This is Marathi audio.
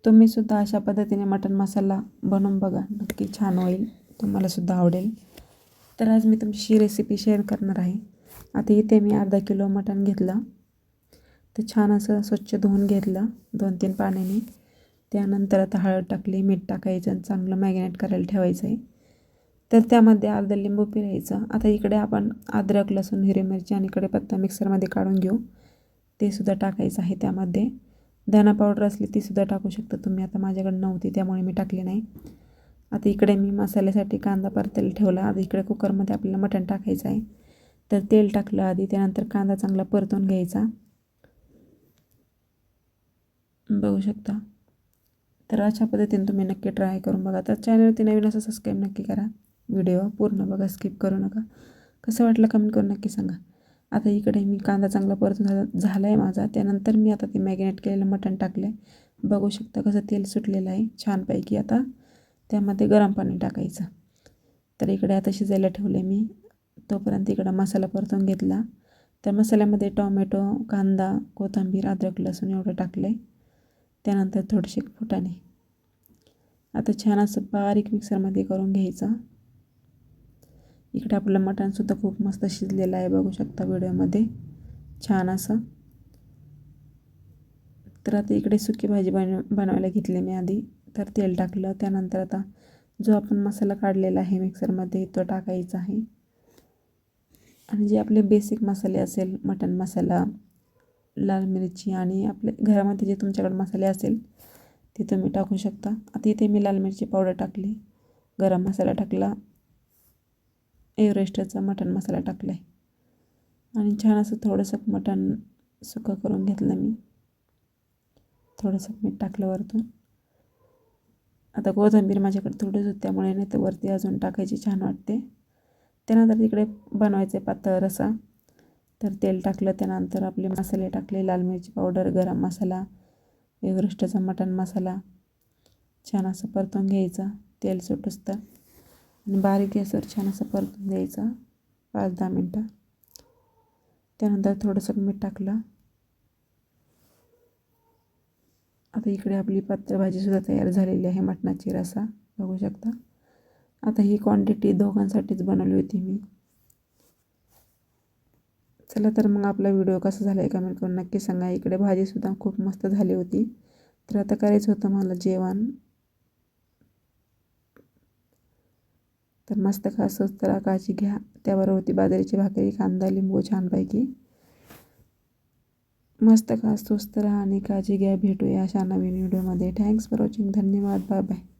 तुम्हीसुद्धा अशा पद्धतीने मटण मसाला बनवून बघा, नक्की छान होईल, तुम्हालासुद्धा आवडेल. तर आज मी तुमची रेसिपी शेअर करणार आहे. आता इथे मी अर्धा किलो मटण घेतलं, तर छान असं स्वच्छ धुवून घेतलं 2-3 पाण्याने. त्यानंतर आता हळद टाकली, मीठ टाकायचं आणि चांगलं मॅरिनेट करायला ठेवायचं आहे. तर त्यामध्ये अर्धा लिंबू पिळायचं. आता इकडे आपण अद्रक, लसूण, हिरवी मिरची आणि कढीपत्ता मिक्सरमध्ये काढून घेऊ, ते सुद्धा टाकायचं आहे. त्यामध्ये धना पावडर असली तीसुद्धा टाकू शकता तुम्ही. आता माझ्याकडे नव्हती त्यामुळे मी टाकली नाही. आता इकडे मी मसाल्यासाठी कांदा परतायला ठेवला. आता इकडे कुकरमध्ये आपल्याला मटण टाकायचं आहे. तर तेल टाकलं आधी, त्यानंतर कांदा चांगला परतून घ्यायचा, बघू शकता. तर अशा पद्धतीने तुम्ही नक्की ट्राय करून बघा. तर चॅनलवरती नवीन असं सबस्क्राईब नक्की करा. व्हिडिओ पूर्ण बघा, स्किप करू नका. कसं वाटलं कमेंट करून नक्की सांगा. आता इकडे मी कांदा चांगला परतून झाला आहे माझा. त्यानंतर मी आता ते मॅरिनेट केलेलं मटण टाकलं आहे. बघू शकता कसं तेल सुटलेलं आहे छानपैकी. आता त्यामध्ये गरम पाणी टाकायचं. तर इकडे आता शिजायला ठेवले मी. तोपर्यंत इकडं मसाला परतून घेतला. त्या मसाल्यामध्ये टोमॅटो, कांदा, कोथिंबीर, अद्रक, लसूण एवढं टाकलं आहे. त्यानंतर थोडेसे फुटाणे. आता छान असं बारीक मिक्सरमध्ये करून घ्यायचं. इकडे आपलं मटणसुद्धा खूप मस्त शिजलेलं आहे, बघू शकता व्हिडिओमध्ये छान असं. तर आता इकडे सुकी भाजी बनवायला घेतली मी आधी. तर तेल टाकलं. त्यानंतर आता जो आपण मसाला काढलेला आहे मिक्सरमध्ये तो टाकायचा आहे. आणि जे आपले बेसिक मसाले असेल, मटण मसाला, लाल मिरची आणि आपले घरामध्ये जे तुमच्याकडे मसाले असेल ते तुम्ही टाकू शकता. आता इथे मी लाल मिरची पावडर टाकली, गरम मसाला टाकला, एव्हरेस्टचा मटण मसाला टाकला आहे आणि छान असं थोडंसं मटण सुकं करून घेतलं मी. थोडंसं मीठ टाकलं वरतून. आता कोथिंबीर माझ्याकडे थोडीच होती त्यामुळे नाही तर वरती अजून टाकायची, छान वाटते. त्यानंतर इकडे बनवायचे पातळ रसा. तर तेल टाकलं. त्यानंतर आपले मसाले टाकले, लाल मिरची पावडर, गरम मसाला, एव्हरेस्टचा मटण मसाला. छान असं परतून घ्यायचं तेल सुटूस्तर आणि बारीक गॅसवर छान असं परतून द्यायचं 5-10 मिनटं. त्यानंतर थोडंसं मीठ टाकलं. आता इकडे आपली पातळ भाजीसुद्धा तयार झालेली आहे, मटणाची रसा, बघू शकता. आता ही क्वांटिटी दोघांसाठीच बनवली होती मी. चला तर मग आपला व्हिडिओ कसा झाला आहे कमेंट करून नक्की सांगा. इकडे भाजीसुद्धा खूप मस्त झाली होती. तर आता करायचं होतं मला जेवण. तर मस्त खा, स्वस्त राहा, काळजी घ्या. त्याबरोबर होती बाजरीची भाकरी, कांदा, लिंबू छानपैकी. मस्त खा, स्वस्त राहा आणि काळजी घ्या. भेटूया अशा नवीन व्हिडिओमध्ये. Thanks for watching. धन्यवाद. Bye bye.